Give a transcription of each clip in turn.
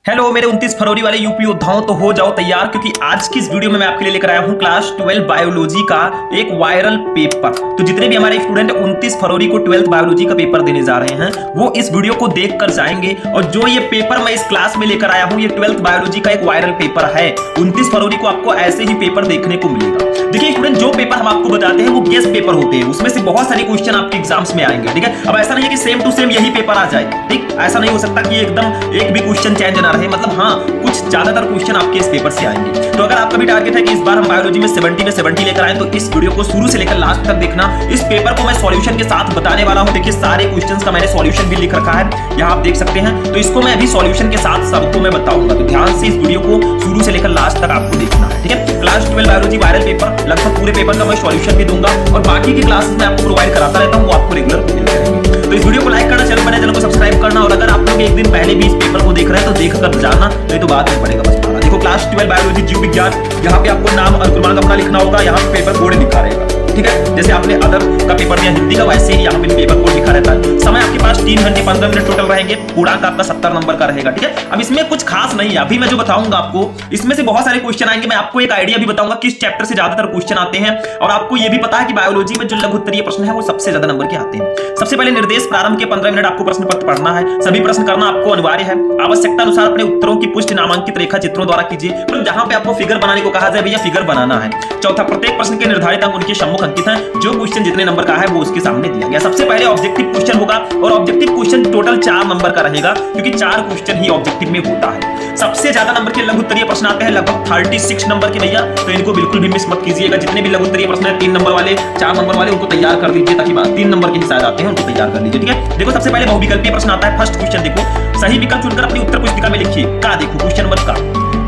Hello मेरे 29 फरवरी वाले UP योद्धाओं, तो हो जाओ तैयार क्योंकि आज की इस वीडियो में मैं आपके लिए लेकर आया हूं क्लास 12 बायोलॉजी का एक वायरल पेपर। तो जितने भी हमारे स्टूडेंट 29 फरवरी को 12th बायोलॉजी का पेपर देने जा रहे हैं वो इस वीडियो को देखकर जाएंगे। और जो ये पेपर मैं इस क्लास में लेकर आया हूं ये 12th बायोलॉजी का एक वायरल पेपर है। 29 फरवरी को आपको ऐसे ही पेपर देखने को मिलेगा। देखिए स्टूडेंट, जो पेपर हम आपको बताते हैं वो गेस्ट पेपर होते हैं, उसमें से बहुत सारे क्वेश्चन आपके एग्जाम्स में आएंगे। ठीक है, अब ऐसा नहीं है कि सेम टू सेम यही पेपर आ जाए। ठीक, ऐसा नहीं हो सकता कि एकदम एक भी क्वेश्चन चेंज ना रहे। मतलब हाँ, कुछ ज्यादातर क्वेश्चन आपके इस पेपर से आएंगे। तो अगर आपका भी टारगेट है कि इस बार हम बायोलॉजी में 70 लेकर आए तो इस वीडियो को शुरू से लेकर लास्ट तक देखना। इस पेपर को मैं सॉल्यूशन के साथ बताने वाला हूं। देखिए सारे क्वेश्चंस का मैंने सॉल्यूशन भी लिख रखा है, यहां आप देख सकते हैं। तो इसको मैं अभी सॉल्यूशन के साथ सबको मैं बताऊंगा, तो ध्यान से इस वीडियो को शुरू से लेकर लास्ट तक आपको देखना है। ठीक है, क्लास 12 बायोलॉजी वायरल पेपर, लगभग पूरे पेपर का मैं सॉल्यूशन भी दूंगा और बाकी की क्लासेस मैं आपको प्रोवाइड कराता रहता हूं, वो आपको रेगुलर मिलते रहेंगे। तो इस वीडियो को लाइक करना, चैनल को सब्सक्राइब करना, और अगर आप लोग एक दिन पहले भी इस पेपर को देख रहे हैं तो देख कर जाना, नहीं तो बाद में पड़ेगा बस। देखो क्लास 12 बायोलॉजी जीव विज्ञान, यहाँ पे आपको नाम और क्रमांक अपना लिखना होगा। यहाँ पे पेपर कोड लिखा रहेगा। ठीक है, जैसे आपने अदर का पेपर दिया हिंदी का, वैसे ही यहाँ पे पेपर कोड लिखा रहता है। समय आपके पास 3 घंटे 15 मिनट टोटल रहेंगे। पूर्णांक आपका 70 नंबर का रहेगा। ठीक है, अब इसमें कुछ खास नहीं है, अभी मैं जो बताऊंगा आपको इसमें से बहुत सारे क्वेश्चन आएंगे। मैं आपको एक आइडिया भी बताऊंगा किस चैप्टर से ज्यादातर क्वेश्चन आते हैं। और आपको ये भी पता है कि बायोलॉजी में जो लघु उत्तरीय प्रश्न है वो सबसे ज्यादा नंबर के आते हैं। सबसे पहले निर्देश प्रारंभ के 15 मिनट आपको प्रश्न पत्र पढ़ना है। सभी प्रश्न करना आपको अनिवार्य है। आवश्यकता अनुसार अपने उत्तरों की पुष्टि नामांकित रेखा चित्रों द्वारा कीजिए। मतलब जहां पे आपको फिगर बनाने को कहा जाए भैया फिगर बनाना है। चौथा, प्रत्येक प्रश्न के निर्धारित अंक उनके सम्मुख अंकित हैं। जो क्वेश्चन जितने नंबर का है वो उसके सामने दिया गया। सबसे पहले ऑब्जेक्टिव क्वेश्चन होगा और ऑब्जेक्टिव क्वेश्चन टोटल 4 नंबर का रहेगा क्योंकि 4 क्वेश्चन ही ऑब्जेक्टिव में होता है। सबसे ज्यादा नंबर के लघु उत्तरीय प्रश्न आते हैं लगभग 36 नंबर के भैया, तो इनको बिल्कुल भी मिस मत कीजिएगा। जितने भी लघु उत्तरीय प्रश्न है 3 नंबर वाले 4 नंबर वाले उनको तैयार कर लीजिए, ताकि 3 नंबर के हिसाब आते हैं उनको तैयार कर लीजिए। ठीक है, देखो सबसे पहले बहुविकल्पीय प्रश्न आता है। फर्स्ट क्वेश्चन देखो, सही विकल्प चुनकर अपनी उत्तर पुस्तिका में लिखिए। का देखो क्वेश्चन नंबर का,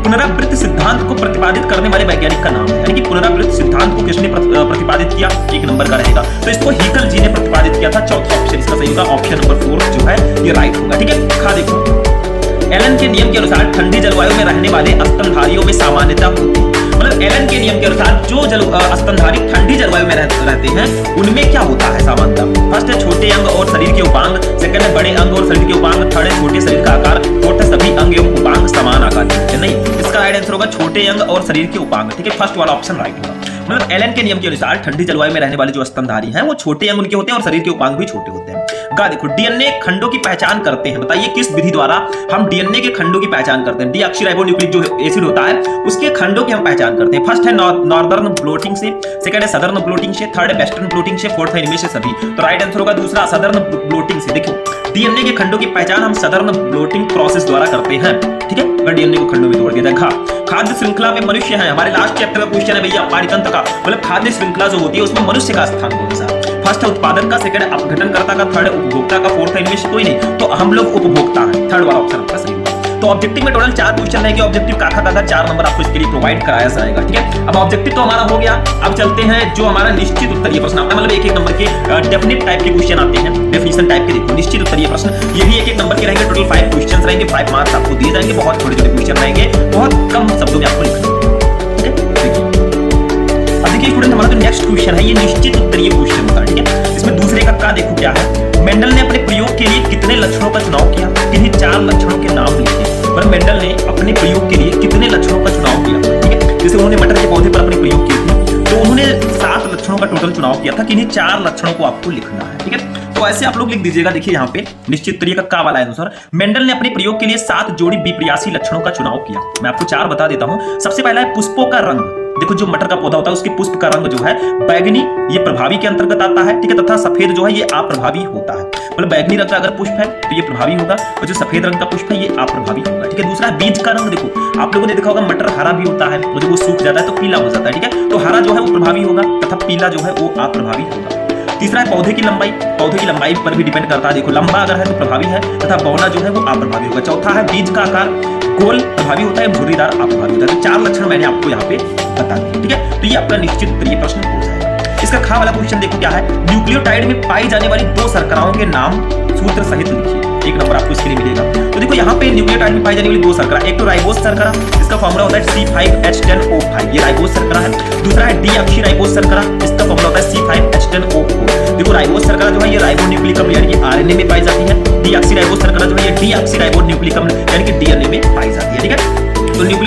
पुनरावृत्त सिद्धांत को प्रतिपादित करने वाले वैज्ञानिक का नाम है। यानी कि पुनरावृत्त सिद्धांत को किसने प्रतिपादित किया, 1 नंबर का रहेगा। तो इसको हीकल जी ने प्रतिपादित किया था। चौथा ऑप्शन इसका सही होगा, ऑप्शन नंबर 4 जो है ये राइट होगा। ठीक है, खा देखो, एलन के नियम के अनुसार ठंडी जलवायु में रहने वाले स्तनधारियों में सामान्यता होती है। मतलब एलन के नियम के अनुसार जो स्तनधारी ठंडी जलवायु में रहते हैं उनमें क्या होता है सामान्यता। फर्स्ट है छोटे अंग और शरीर के उपांग, सेकंड है बड़े अंग और शरीर के उपांग, थर्ड है छोटे शरीर का आकार, फोर्थ है सभी अंग एवं उपांग समान आकार के। नहीं, इसका राइट आंसर होगा छोटे अंग और शरीर के उपांग। ठीक है, फर्स्ट वाला ऑप्शन राइट होगा। मतलब एलन के नियम के अनुसार ठंडी जलवायु में रहने वाले जो स्तनधारी हैं वो छोटे अंग उनके होते हैं और शरीर के उपांग भी छोटे होते हैं। गा देखो, डीएनए खंडों की पहचान करते हैं। बताइए किस विधि द्वारा हम डीएनए के खंडों की पहचान करते हैं। डीऑक्सीराइबोन्यूक्लिक जो एसिड होता है उसके खंडों की हम पहचान करते हैं। फर्स्ट है नॉर्दर्न ब्लोटिंग से, सेकंड है सदर्न ब्लोटिंग से, थर्ड है वेस्टर्न ब्लोटिंग से, फोर्थ है इनमें से सभी। तो राइट आंसर होगा दूसरा सदर्न ब्लोटिंग से। देखो डीएनए के खंडों की पहचान हम सदर्न ब्लोटिंग प्रोसेस द्वारा करते हैं। ठीक है, अगर डीएनए को खंडों में तोड़ दिया जाए। खाद्य श्रृंखला में मनुष्य है। हमारे लास्ट चैप्टर का क्वेश्चन है भैया पारितंत्र का, मतलब खाद्य श्रृंखला जो होती है उसमें मनुष्य का स्थान कौन सा। फर्स्ट है उत्पादन का, सेकंड है अपघटनकर्ता का, थर्ड है उपभोक्ता का, फोर्थ है इनमें से कोई नहीं। तो हम लोग उपभोक्ता हैं। थर्ड वाला ऑप्शन आपका सही होगा। तो ऑब्जेक्टिव में टोटल 4 क्वेश्चन रहेंगे। ऑब्जेक्टिव काखा 4 नंबर आपको इसके लिए प्रोवाइड कराया जाएगा। ठीक है, अब ऑब्जेक्टिव तो हमारा हो गया। अब चलते हैं जो हमारा निश्चित उत्तरीय प्रश्न आता है, मतलब 1-1 नंबर के डेफिनेट टाइप के क्वेश्चन आते हैं। डेफिनेशन टाइप के देखो निश्चित उत्तरीय प्रश्न, ये भी 1-1 नंबर के रहेंगे। टोटल 5 क्वेश्चन रहेंगे, 5 मार्क्स आपको दिए जाएंगे। बहुत छोटे-छोटे क्वेश्चन रहेंगे, बहुत कम शब्दों में आपको लिखना है। अब देखिए स्टूडेंट, हमारा जो नेक्स्ट क्वेश्चन है ये निश्चित उत्तरीय क्वेश्चन होता है। ठीक है, इसमें दूसरे का देखो क्या है। मेंडल ने अपने प्रयोग के लिए कितने लक्षणों का चुनाव किया, किन्हीं 4 लक्षणों के नाम लिखे। पर मेंडल ने अपने प्रयोग के लिए कितने लक्षणों का चुनाव किया। ठीक है, जैसे उन्होंने मटर के पौधे पर अपने प्रयोग किए थे तो उन्होंने 7 लक्षणों का टोटल चुनाव किया था, किन्हीं 4 लक्षणों को आपको लिखना है। ठीक है, तो ऐसे आप लोग लिख दीजिएगा। देखिए यहाँ पे निश्चित उत्तरीय का वाला आंसर, मेंडल ने अपने प्रयोग के लिए 7 जोड़ी विपर्यासी लक्षणों का चुनाव किया। मैं आपको 4 बता देता हूँ। सबसे पहला है पुष्पों का रंग। देखो जो मटर का पौधा होता है उसके पुष्प का रंग जो है बैगनी, ये प्रभावी के अंतर्गत आता है। ठीक है, तथा सफेद जो है ये अप्रभावी होता है। मतलब बैगनी रंग का अगर पुष्प है तो ये प्रभावी होगा और जो सफेद रंग का पुष्प है ये अप्रभावी होगा। ठीक है, दूसरा बीज का रंग। देखो आप लोगों ने देखा होगा मटर हरा भी होता है, वो सूख जाता है तो पीला हो जाता है। ठीक है, तो हरा जो है वो प्रभावी होगा तथा पीला जो है वो अप्रभावी होगा। तीसरा है पौधे की लंबाई। पौधे की लंबाई पर भी डिपेंड करता है। देखो लंबा अगर है तो प्रभावी है तथा बौना जो है वो अप्रभावी होगा। चौथा है बीज का आकार, गोल प्रभावी होता है, झुर्रीदार अप्रभावी होता है। तो 4 लक्षण मैंने आपको यहाँ पे बता दिए। ठीक है, तो ये आपका निश्चित उत्तरीय प्रश्न हो जाएगा। इसका खा वाला क्वेश्चन देखो क्या है। न्यूक्लियोटाइड में पाई जाने वाली 2 शर्कराओं के नाम सूत्र सहित लिखिए। 1 नंबर आपको इसके लिए मिलेगा। तो देखो यहाँ पे न्यूक्लियोटाइड में पाई जाने वाली 2 शर्करा, एक तो राइबोज शर्करा, इसका फॉर्मूला होता है C5H10O5, ये राइबोज शर्करा है। दूसरा है डीऑक्सीराइबोज शर्करा, इसका फॉर्मूला होता है C5H10O4। देखो राइबोज शर्करा जो है ये राइबोन्यूक्लिकम यानी कि आरएनए में पाई जाती है। डीऑक्सीराइबोज शर्करा जो है ये डीऑक्सीराइबोन्यूक्लिकम यानी कि डीएनए में पाई जाती है।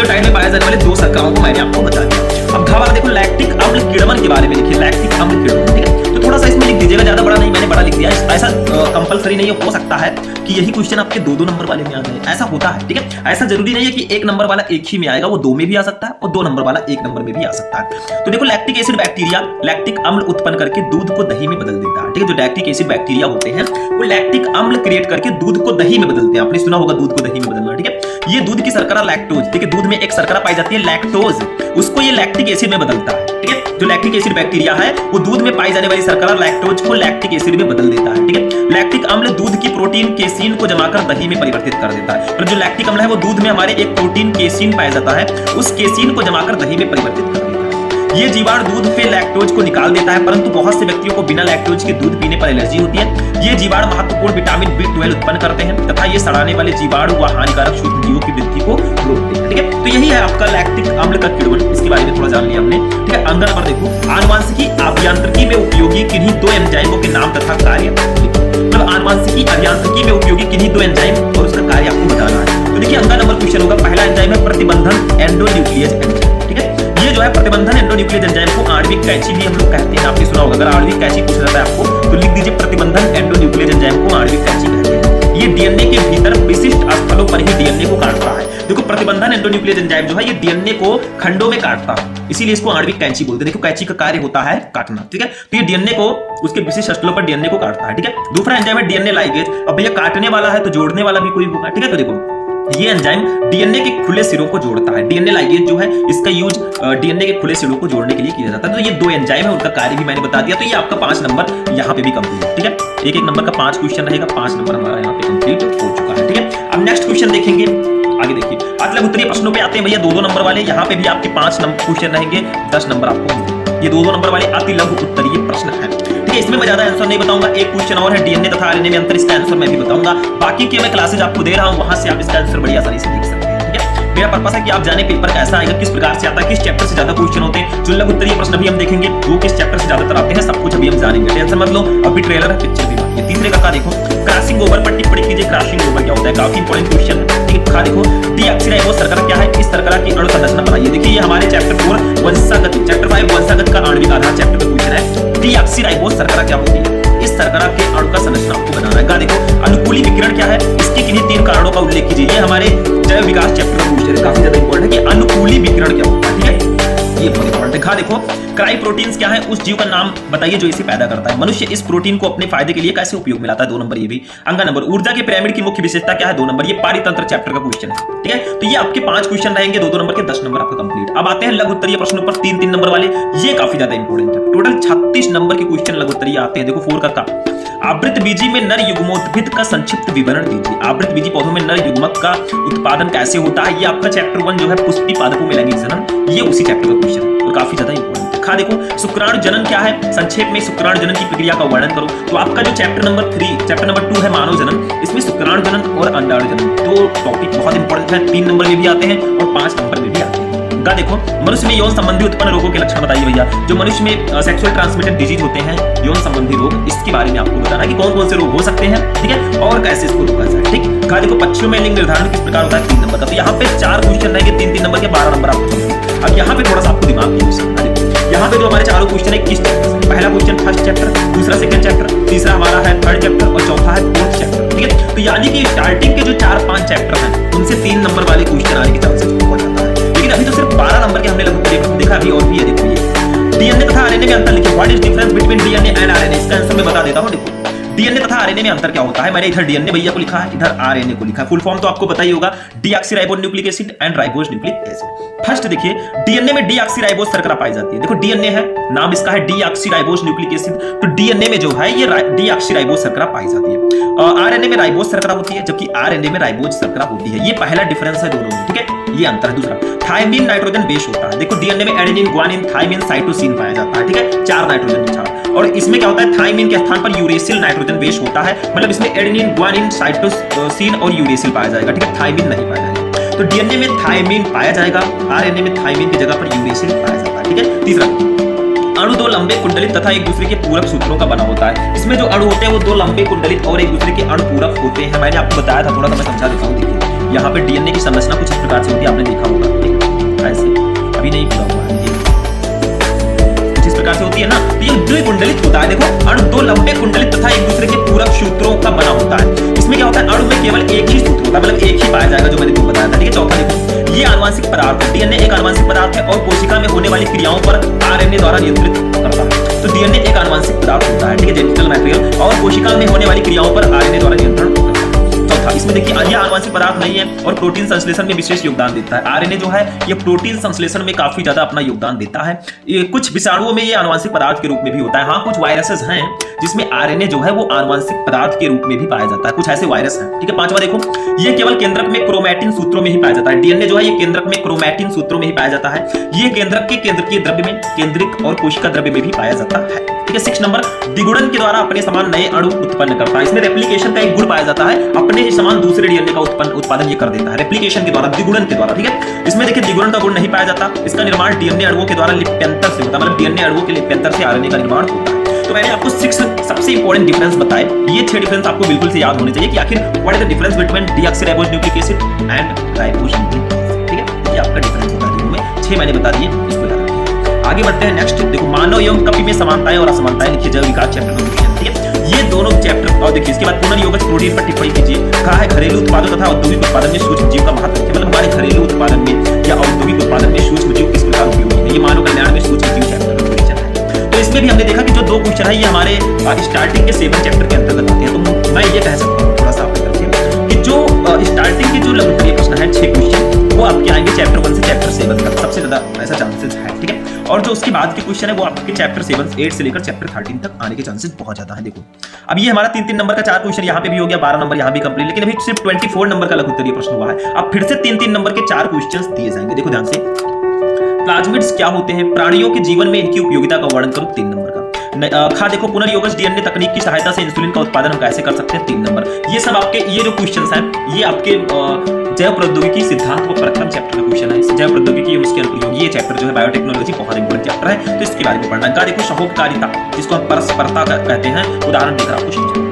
न्यूक्लियोटाइड में पाए जाने वाले 2 शर्कराओं को मैंने आपको बता दिया। अब घ वाला देखो लैक्टिक अम्ल किण्वन के बारे में लिखिए, लैक्टिक अम्ल किण्वन, ठीक है। तो थोड़ा सा इसमें लिख दीजिएगा, ज्यादा बड़ा नहीं, मैंने बड़ा लिख दिया। ऐसा कंपलसरी नहीं हो सकता है कि यही क्वेश्चन आपके 2-2 नंबर वाले में आ जाए, ऐसा होता है, ठीक है। ऐसा जरूरी नहीं है कि 1 नंबर वाला एक ही में आएगा, वो 2 में भी आ सकता है और 2 नंबर वाला 1 नंबर में भी आ सकता है। तो देखो लैक्टिक एसिड बैक्टीरिया लैक्टिक अम्ल उत्पन्न करके दूध को दही में बदल देता है, ठीक है। जो लैक्टिक एसिड बैक्टीरिया होते हैं वो लैक्टिक अम्ल क्रिएट करके दूध को दही में बदलते हैं। आपने सुना होगा दूध को दही में बदलना, ठीक है। ये दूध की शर्करा लैक्टोज, ठीक है, दूध में एक शर्करा पाई जाती है लैक्टोज, उसको ये लैक्टिक एसिड में बदलता है, ठीक है। जो लैक्टिक एसिड बैक्टीरिया है वो दूध में पाई जाने वाली शर्करा लैक्टोज को लैक्टिक एसिड में बदल देता है, ठीक है। लैक्टिक अम्ल दूध की प्रोटीन केसीन को जमाकर दही में परिवर्तित कर देता है। पर जो लैक्टिक अम्ल है वो दूध में हमारे एक प्रोटीन केसीन पाया जाता है, उस केसीन को जमाकर दही में परिवर्तित कर देता है। ये जीवाणु दूध से लैक्टोज को निकाल देता है, परंतु बहुत से व्यक्तियों को बिना लैक्टोज के दूध पीने पर एलर्जी होती है। ये जीवाणु महत्वपूर्ण विटामिन B12 उत्पन्न करते हैं तथा ये सड़ाने वाले जीवाणु व हानिकारक सूक्ष्म जीवों की वृद्धि को रोकते हैं, ठीक है। तो यही है आपका लैक्टिक अम्ल का किण्वन, इसके बारे में थोड़ा जान लिया हमने, ठीक है। अंक नंबर देखो, आनुवांशिकी अभियांत्रिकी में उपयोगी किन्हीं 2 एंजाइमों के नाम तथा कार्य। मतलब आनुवांशिकी अभियांत्रिकी में उपयोगी किन्हीं 2 एंजाइम और उसका कार्य आपको बताना है। तो देखिए अंक नंबर क्वेश्चन होगा, पहला एंजाइम है प्रतिबंधन एंडोन्यूक्लियस एंजाइम, ठीक है। ये जो है प्रतिबंधन एंडोन्यूक्लियस एंजाइम को आणविक कैंची भी हम लोग कहते हैं, आपने सुना होगा। अगर आणविक कैंची पूछ रहा है आपको तो लिख दीजिए प्रतिबंधन एंडोन्यूक्लियस एंजाइम को आणविक कैंची कहते हैं। ये डीएनए के भीतर विशिष्ट स्थलों पर ही डीएनए को काटता है। देखो प्रतिबंधन एंडोन्यूक्लियस एंजाइम जो है ये डीएनए को खंडों में काटता है, इसीलिए इसको आणविक कैंची बोलते हैं। देखो कैंची का कार्य होता है काटना, ठीक है। तो ये डीएनए को उसके विशिष्ट स्थलों पर डीएनए को काटता है, ठीक है। दूसरा एंजाइम है डीएनए लाइगेज। अब भैया काटने वाला है तो जोड़ने वाला भी कोई होगा, ठीक है। तो देखो ये एंजाइम डीएनए के खुले सिरों को जोड़ता है। डीएनए लाइगेज जो है इसका यूज डीएनए के खुले सिरों को जोड़ने के लिए किया जाता है। तो ये 2 एंजाइम है, उनका कार्य भी मैंने बता दिया। तो ये आपका 5 नंबर यहाँ पे भी कंप्लीट, ठीक है। एक एक नंबर का 5 क्वेश्चन रहेगा, 5 नंबर हमारा यहाँ पे कंप्लीट हो चुका है, ठीक है। अब नेक्स्ट क्वेश्चन देखेंगे, आगे देखिए अगले उत्तरीय प्रश्नों पे आते हैं भैया। 2-2 नंबर वाले यहाँ पे भी आपके 5 नंबर क्वेश्चन रहेंगे, 10 नंबर आपको। ये 2-2 नंबर वाले अति लघु उत्तरीय प्रश्न है, ठीक है। इसमें मैं ज्यादा आंसर नहीं बताऊंगा। एक क्वेश्चन और है डीएनए तथा आरएनए में अंतर, इसका आंसर मैं भी बताऊंगा। बाकी के मैं क्लासेज आपको दे रहा हूं, वहां से आप इसका आंसर बड़ी आसानी से देख सकते हैं, ठीक है। मेरा पर्पस है कि आप जाने पेपर कैसा आएगा, किस प्रकार से आता है, किस चैप्टर से ज्यादा क्वेश्चन होते हैं। जो लघु उत्तरीय प्रश्न भी हम देखेंगे वो किस चैप्टर से ज्यादातर आते हैं, सब कुछ अभी हम जानेंगे, टेंशन मत लो। अभी ट्रेलर है, पिक्चर भी बाकी है। तीसरे का देखो क्रॉसिंग ओवर पर टिप्पणी कीजिए। क्रॉसिंग ओवर क्या होता है, काफी इंपॉर्टेंट क्वेश्चन है, ठीक है। देखो डीऑक्सीराइबोस शर्करा क्या है, इस शर्करा की अणु संरचना बताइए। देखिए ये हमारे चैप्टर 4 वंशागत, चैप्टर 5 वंशागत का आणविक आधार चैप्टर का क्वेश्चन है। डीऑक्सीराइबोस शर्करा क्या होती है, इस शर्करा के अणु का संरचना आपको बनाना है। देखो अनुकूली विकिरण क्या है, इसके किन्हीं 3 कारणों का उल्लेख कीजिए। ये हमारे जैव विकास चैप्टर का क्वेश्चन है, काफी ज्यादा इंपॉर्टेंट है कि अनुकूली विकिरण क्या होता है, ठीक है। ये बहुत इंपॉर्टेंट है। देखो क्राई प्रोटीन्स क्या है, उस जीव का नाम बताइए जो इसे पैदा करता है। मनुष्य इस प्रोटीन को अपने फायदे के लिए कैसे उपयोग में लाता है, 2 नंबर ये भी। अंक नंबर ऊर्जा के पिरामिड की मुख्य विशेषता क्या है, 2 नंबर। ये पारितंत्र चैप्टर का क्वेश्चन है, ठीक है। तो ये आपके 5 क्वेश्चन रहेंगे, 2-2 नंबर के, 10 नंबर आपका कंप्लीट। अब आते हैं लघु उत्तरीय प्रश्नों पर, 3-3 नंबर वाले, ये काफी ज्यादा इंपॉर्टेंट है। टोटल 36 नंबर के क्वेश्चन लघु उत्तरीय आते हैं। देखो 4 का आवृत बीजी में नर युग्मोद्भिद का संक्षिप्त विवरण दीजिए। आवृत बीजी पौधों में नर युग्मक का उत्पादन कैसे होता है, ये आपका चैप्टर 1 जो है पुष्पी पादपों में लैंगिक जनन, ये उसी चैप्टर का क्वेश्चन है और काफी ज्यादा इंपॉर्टेंट है। देखो शुक्राणु जनन क्या है, संक्षेप में शुक्राणु जनन की प्रक्रिया का वर्णन करो। तो आपका जो चैप्टर नंबर 2 है मानव जनन, इसमें शुक्राणु जनन और अंडाणु जनन 2 टॉपिक बहुत इंपॉर्टेंट है। 3 नंबर में भी आते हैं और 5 नंबर में भी आते हैं। देखो मनुष्य में यौन संबंधी उत्पन्न रोगों के लक्षण बताइए भैया। जो मनुष्य में सेक्सुअल ट्रांसमिटेड डिजीज होते हैं, यौन संबंधी रोग, इसके बारे में आपको बताना कि कौन कौन से रोग हो सकते हैं, ठीक है, और कैसे इसको रोका जाए, ठीक। देखो पक्षियों में लिंग निर्धारण किस प्रकार होता है, 3 नंबर का। तो यहाँ पे 4 क्वेश्चन रहेंगे, 3-3 नंबर के, 12 नंबर आपको चाहिए। अब यहाँ पे थोड़ा सा आपको दिमाग यूज करना है। यहाँ पे जो हमारे 4 क्वेश्चन है किस चैप्टर से, पहला क्वेश्चन फर्स्ट चैप्टर, दूसरा सेकंड चैप्टर, तीसरा हमारा है 3rd चैप्टर और चौथा है 4th चैप्टर, ठीक है। तो यानी कि स्टार्टिंग के जो 4-5 चैप्टर हैं उनसे 3 नंबर वाले क्वेश्चन आने के चांसेस बहुत ज्यादा है। लेकिन अभी तो सिर्फ 12 नंबर के हमने लघु उत्तरीय प्रश्न देखा, अभी और भी है। देखो ये डीएनए तथा आरएनए में अंतर लिखिए। What is difference between DNA and RNA, इसका आंसर मैं बता देता हूं। देखो डीएनए तथा आरएनए में अंतर क्या होता है, मैंने इधर डीएनए भैया को लिखा है, इधर आरएनए को लिखा है। फुल फॉर्म तो आपको पता ही होगा, deoxyribonucleic acid and ribonucleic acid. First देखिए डीएनए में डीऑक्सीराइबोस शर्करा पाई जाती है। देखो डीएनए है, नाम इसका है डीऑक्सीराइबोन्यूक्लिक एसिड, तो डीएनए में जो है ये डीऑक्सीराइबोस शर्करा पाई जाती है। आरएनए में राइबोस शर्करा होती है, जबकि आरएनए में राइबोस शर्करा होती है। ये पहला डिफरेंस है दोनों में, ठीक है, ये अंतर है। दूसरा थायमिन नाइट्रोजन बेस होता है। देखो डीएनए में एडेनिन, ग्वानिन, थायमिन, साइटोसिन पाया जाता है, ठीक है, 4 नाइट्रोजन के साथ। और इसमें क्या होता है, थायमिन के स्थान पर यूरेसिल नाइट्रोजन बेस होता है, मतलब इसमें एडेनिन, ग्वानिन, साइटोसिन और यूरेसिल पाया जाएगा, ठीक है, थायमिन नहीं पाया जाएगा। तो डीएनए में थायमिन पाया जाएगा, आरएनए में थायमिन की जगह पर यूरेसिल पाया जाता है, ठीक है। तीसरा अणु 2 लंबे कुंडलित तथा एक दूसरे के पूरक सूत्रों का बना होता है। इसमें जो अणु होते हैं वो 2 लंबे कुंडलित और एक दूसरे के अणु पूरक होते हैं। मैंने आपको बताया था, थोड़ा सा मैं समझा देता हूँ। देखिए यहाँ पे डीएनए की संरचना कुछ इस प्रकार से होती है, आपने देखा होगा। कुंडलित होता है। देखो अणु दो लंबे कुंडलित तथा एक दूसरे के पूरक सूत्रों का बना होता है। इसमें क्या होता है, अणु में केवल एक ही सूत्र होता है, मतलब एक ही पाया जाएगा, जो मैंने बताया था। ठीक है, चौथा देखो, ये आनुवंशिक पदार्थ है। डीएनए एक आनुवंशिक पदार्थ है और कोशिका में होने वाली क्रियाओं पर आरएनए द्वारा नियंत्रित करता है। तो डीएनए एक आनुवंशिक पदार्थ होता है, ठीक है, जेनेटिकल मटेरियल, और कोशिका में होने वाली क्रियाओं पर आरएनए द्वारा नियंत्रण करता है। चौथा, इसमें देखिए यह आनुवंशिक पदार्थ नहीं है और प्रोटीन संश्लेषण में विशेष योगदान देता है। आरएनए जो है ये प्रोटीन संश्लेषण में काफी ज्यादा अपना योगदान देता है। ये कुछ विषाणुओं में ये आनुवंशिक पदार्थ के रूप में भी होता है। हाँ, कुछ वायरसेस हैं जिसमें आरएनए जो है वो आनुवंशिक पदार्थ के रूप में भी पाया जाता है, कुछ ऐसे वायरस हैं। ठीक है, पांचवा देखो, ये केवल केंद्रक में क्रोमैटिन सूत्रों में ही पाया जाता है। डीएनए जो है ये केंद्रक में क्रोमैटिन सूत्रों में ही पाया जाता है। ये केंद्रक के केंद्रकीय द्रव्य में, केंद्रिक और कोशिका द्रव्य में भी पाया जाता है। ठीक है, 6 नंबर, द्विगुणन के द्वारा अपने समान नए अणु उत्पन्न करता है। इसमें रेप्लिकेशन का एक गुण पाया जाता है, अपने ही समान दूसरे डीएनए का उत्पादन ये कर देता है रेप्लिकेशन के द्वारा, द्विगुणन के द्वारा। ठीक है, इसमें देखिए द्विगुणन का गुण नहीं पाया जाता। इसका निर्माण डीएनए अणुओं के द्वारा लिप्यंतर से होता है, मतलब डीएनए अणुओं के लिप्यंतर से आरएनए का निर्माण होता है। तो मैंने आपको 6 सबसे इंपॉर्टेंट डिफरेंस बताए। ये 6 डिफरेंस आपको बिल्कुल से याद होने चाहिए कि आखिर what is the difference between deoxyribonucleic acid and ribonucleic acid. ठीक है, ये आपका डिफरेंस होता है दोनों में। 6 मैंने बता दिए, इसको याद रखिए। आगे बढ़ते हैं नेक्स्ट। देखो, मानव एवं कपि में समानताएं और असमानताएं लिखिए, जैव विकास चैप्टर का क्वेश्चन। ठीक है, ये दोनों चैप्टर। और देखिए इसके बाद पुनर्योगज प्रोटीन पर टिप्पणी कीजिए। कहा है घरेलू उत्पादों तथा औद्योगिक उत्पादन में सूक्ष्म जीव का महत्व, मतलब हमारे घरेलू उत्पादन में या औद्योगिक उत्पादन में सूक्ष्म जीव किस प्रकार उपयोगी है। ये मानव कल्याण में सूक्ष्म जीव चैप्टर का क्वेश्चन है। तो इसमें भी हमने देखा कि जो 2 क्वेश्चन है ये हमारे स्टार्टिंग के 7 चैप्टर के अंतर्गत आते हैं। तो मैं ये कह सकता हूँ थोड़ा सा आपकी तरफ से कि जो स्टार्टिंग के जो लघुत्तरीय प्रश्न है 6 क्वेश्चन, वो आपके आएंगे चैप्टर 1 से चैप्टर 7 तक, सबसे ज्यादा ऐसा चांसेस है। ठीक है, और जो उसके बाद के क्वेश्चन है वो आपके चैप्टर 8 से लेकर चैप्टर 13 तक आने के चांसेस बहुत ज्यादा है। देखो अब ये हमारा 3-3 नंबर का 4 क्वेश्चन यहाँ पे भी हो गया, 12 नंबर यहाँ भी कंप्लीट, लेकिन अभी सिर्फ 24 नंबर का लघुत्तरीय प्रश्न हुआ है। अब फिर से 3-3 नंबर के 4 क्वेश्चन दिए जाएंगे। देखो ध्यान से, प्लाज्मिड्स क्या होते हैं, प्राणियों के जीवन में इनकी उपयोगिता का वर्णन करो, 3 नंबर का। देखो पुनर्योगज डीएनए तकनीक की सहायता से इंसुलिन का उत्पादन हम कैसे कर सकते हैं, 3 नंबर। ये सब आपके ये जो क्वेश्चंस हैं ये आपके जैव प्रौद्योगिकी सिद्धांत व प्रथम चैप्टर का क्वेश्चन है। जैव प्रौद्योगिकी और उसके अनुप्रयोग, ये चैप्टर जो है बायोटेक्नोलॉजी बहुत इंपॉर्टेंट चैप्टर है, तो इसके बारे में पढ़ना है। देखो सहोपकारिता, जिसको हम परस्परता कहते हैं, उदाहरण देकर आपको समझाएं।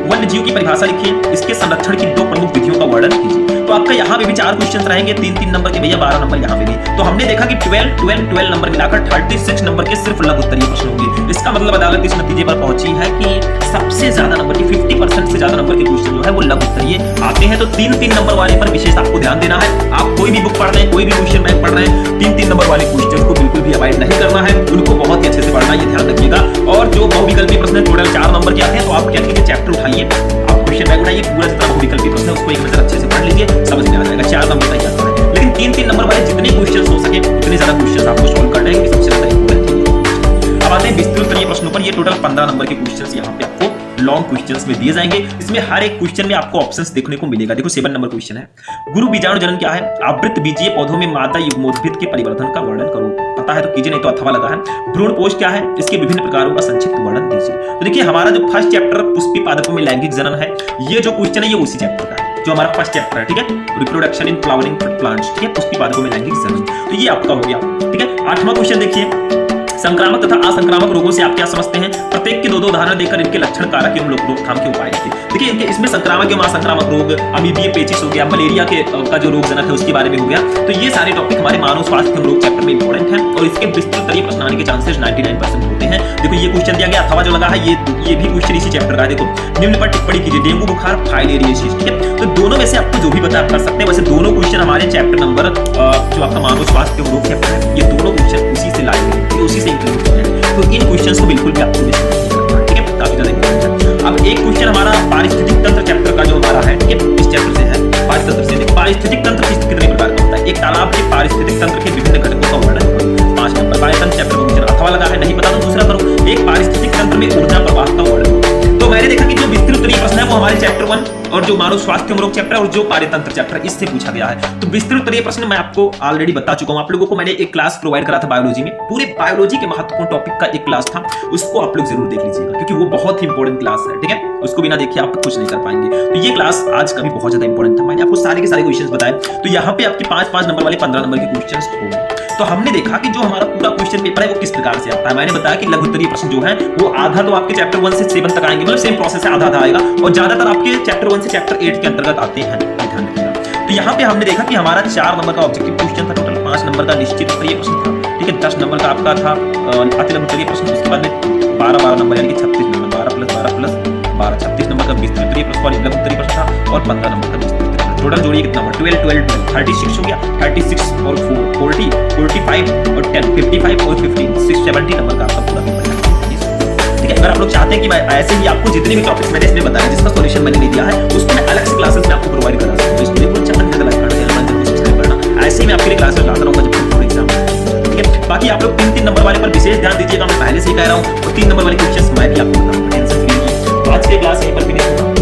वन्य जीव की परिभाषा लिखिए, इसके संरक्षण की 2 प्रमुख विधियों का वर्णन कीजिए। तो आपका यहाँ पे भी 4 क्वेश्चन रहेंगे, 3-3 नंबर के भैया, 12 नंबर यहाँ पे भी। तो हमने देखा कि 12 नंबर मिलाकर 36 नंबर के सिर्फ लघुत्तरीय प्रश्न होंगे। इसका मतलब अदालत इस नतीजे पर पहुंची है कि सबसे ज्यादा नंबर की 50% से ज्यादा नंबर के क्वेश्चन जो है वो लघुत्तरीय आते हैं। तो 3-3 नंबर वाले पर विशेष आपको ध्यान देना है। आप कोई भी बुक पढ़ रहे हैं, कोई भी क्वेश्चन बैंक पढ़ रहे हैं, 3-3 नंबर वाले क्वेश्चन को बिल्कुल भी अवॉइड नहीं करना है, उनको बहुत ही अच्छे से पढ़ना है, ये ध्यान रखिएगा। और जो बहुविकल्पी प्रश्न टोटल 4 नंबर के आते हैं, तो आप क्या कीजिए, चैप्टर उठाइए, आप क्वेश्चन बैंक उठाइए, पूरा जितना बहुविकल्पी प्रश्न है उसको एक नजर अच्छे से पढ़ लीजिए, समझ में आ जाएगा। 4 नंबर का ही आता है, लेकिन 3-3 नंबर वाले जितने क्वेश्चन हो सके उतने ज्यादा क्वेश्चन आपको सॉल्व करना है, सबसे ज्यादा इंपॉर्टेंट है। अब आते हैं विस्तृत प्रश्नों पर। ये टोटल 15 नंबर के क्वेश्चन यहाँ पे आपको लॉन्ग क्वेश्चंस में दिए जाएंगे। इसमें हर एक क्वेश्चन में आपको ऑप्शंस देखने को मिलेगा। देखो 7 नंबर क्वेश्चन है, गुरु बीजाणु जनन क्या है, आवृत बीजीय पौधों में मादा युग्मोद्भिद के परिवर्तन का वर्णन करो। पता है तो कीजिए, नहीं तो अथवा लगा है। भ्रूणपोष क्या है, इसके विभिन्न प्रकारों का संक्षिप्त वर्णन दीजिए। तो देखिए हमारा जो फर्स्ट चैप्टर पुष्पी पादपों में लैंगिक जनन है, ये जो क्वेश्चन है ये उसी चैप्टर का है जो हमारा फर्स्ट चैप्टर है। ठीक है, रिप्रोडक्शन इन फ्लावरिंग प्लांट्स, ठीक है, पुष्पी पादपों में लैंगिक जनन, तो ये आपका हो गया। ठीक है, 8वां क्वेश्चन देखिए, संक्रामक तथा असंक्रामक रोगों से आप क्या समझते हैं, प्रत्येक के 2-2 उदाहरण देकर इनके लक्षण, कारक एवं रोकथाम के उपाय लिखिए। देखिए इनके इसमें संक्रामक एवं असंक्रामक रोग, अमीबिया पेचिस हो गया, मलेरिया के का जो रोगजनक है उसके बारे में हो गया। तो ये सारे टॉपिक हमारे मानव स्वास्थ्य एवं रोग चैप्टर में इंपॉर्टेंट हैं और इसके विस्तृत प्रश्न आने के चांसेस 99% होते हैं। देखो ये क्वेश्चन दिया गया, अथवा जो लगा है ये भी क्वेश्चन इसी चैप्टर का है। देखो निम्न पर टिप्पणी कीजिए, डेंगू बुखार, फाइलेरियोसिस। ठीक है, तो दोनों में से आपको जो भी पता आप कर सकते हैं। वैसे दोनों क्वेश्चन हमारे चैप्टर नंबर जो आपका मानव स्वास्थ्य एवं रोग चैप्टर है, ये दोनों क्वेश्चन उसी से लाए गए, उसी से इंक्लूड किए हैं। तो इन क्वेश्चंस को बिल्कुल भी आपको मिस नहीं करना है। ठीक है, काफी ज्यादा इंपॉर्टेंट है। अब एक क्वेश्चन हमारा पारिस्थितिक तंत्र चैप्टर का जो हमारा है, ठीक है, इस चैप्टर से है। पारिस्थितिक तंत्र कितने प्रकार का होता है, एक तालाब के पारिस्थितिक तंत्र के विभिन्न घटकों का वर्णन करो। 5 नंबर पारितंत्र चैप्टर का क्वेश्चन, अथवा लगा है, नहीं पता तो दूसरा करो, एक पारिस्थितिक तंत्र में ऊर्जा प्रवाह का वर्णन करो। तो मैंने देखा कि जो विस्तृत प्रश्न है वो हमारे चैप्टर 1 और जो मानव स्वास्थ्य एवं रोग चैप्टर और जो पारितंत्र चैप्टर इससे पूछा गया है। तो विस्तृत प्रश्न मैं आपको ऑलरेडी बता चुका हूं। आप लोगों को मैंने एक क्लास प्रोवाइड करा था बायोलॉजी में, पूरे बायोलॉजी के महत्वपूर्ण टॉपिक का एक क्लास था, उसको आप लोग जरूर देख लीजिएगा क्योंकि वो बहुत ही इंपॉर्टेंट क्लास है। ठीक है, उसको बिना देखे आप कुछ नहीं कर पाएंगे। तो ये क्लास आज का भी बहुत ज्यादा इंपॉर्टेंट था, मैंने आपको सारे के सारे क्वेश्चंस बताए। तो यहाँ पे आपके 5-5 नंबर वाले 15 नंबर के क्वेश्चंस होंगे। तो हमने देखा कि जो हमारा पूरा क्वेश्चन पेपर है वो किस प्रकार से आता है। मैंने बताया कि लघुत्तरीय प्रश्न जो है वो आधा तो आपके चैप्टर 1 से 7 तक आएंगे, मतलब सेम प्रोसेस है, आधा आएगा, और ज्यादातर आपके चैप्टर 1 से चैप्टर 8 के अंतर्गत आते हैं, ध्यान रखिएगा। तो यहाँ पे हमने देखा कि हमारा 4 नंबर का ऑब्जेक्टिव क्वेश्चन था, टोटल 5 नंबर का निश्चित उत्तरीय प्रश्न था। ठीक है, 10 नंबर का आपका था अति लघुत्तरीय प्रश्न, उसके बाद में 12 नंबर यानी कि 36 नंबर, 12 प्लस 12 प्लस 12, 36 नंबर का 20 उत्तरीय प्रश्न और 11 उत्तरीय प्रश्न था और 15 नंबर का 20 उत्तरीय प्रश्न। टोटल जोड़िए कितना हुआ, 12 12 12, 36 हो गया, 36 और 4 40, 45 और 10 55 और 15 70 नंबर का आपका पूरा पेपर है। ठीक है, अगर आप लोग चाहते हैं कि मैं ऐसे ही आपको जितने भी टॉपिक्स मैंने इसमें बताया जिसका सॉल्यूशन मैंने नहीं दिया है उसको मैं अलग से क्लासेस में आपको प्रोवाइड करा सकता हूँ। इसलिए बहुत अच्छा लाइक करना, चैनल जल्दी सब्सक्राइब करना, ऐसे ही मैं आपके लिए क्लासेस लाता रहूंगा जब तक एग्जाम। ठीक है, बाकी आप लोग 3 नंबर वाले पर विशेष ध्यान दीजिएगा, मैं पहले से ही कह रहा हूँ, और 3 नंबर वाले क्वेश्चंस मैं भी आपको बताऊंगा, टेंशन फ्री रहिए। आज की क्लास यहीं पर फिनिश होगा।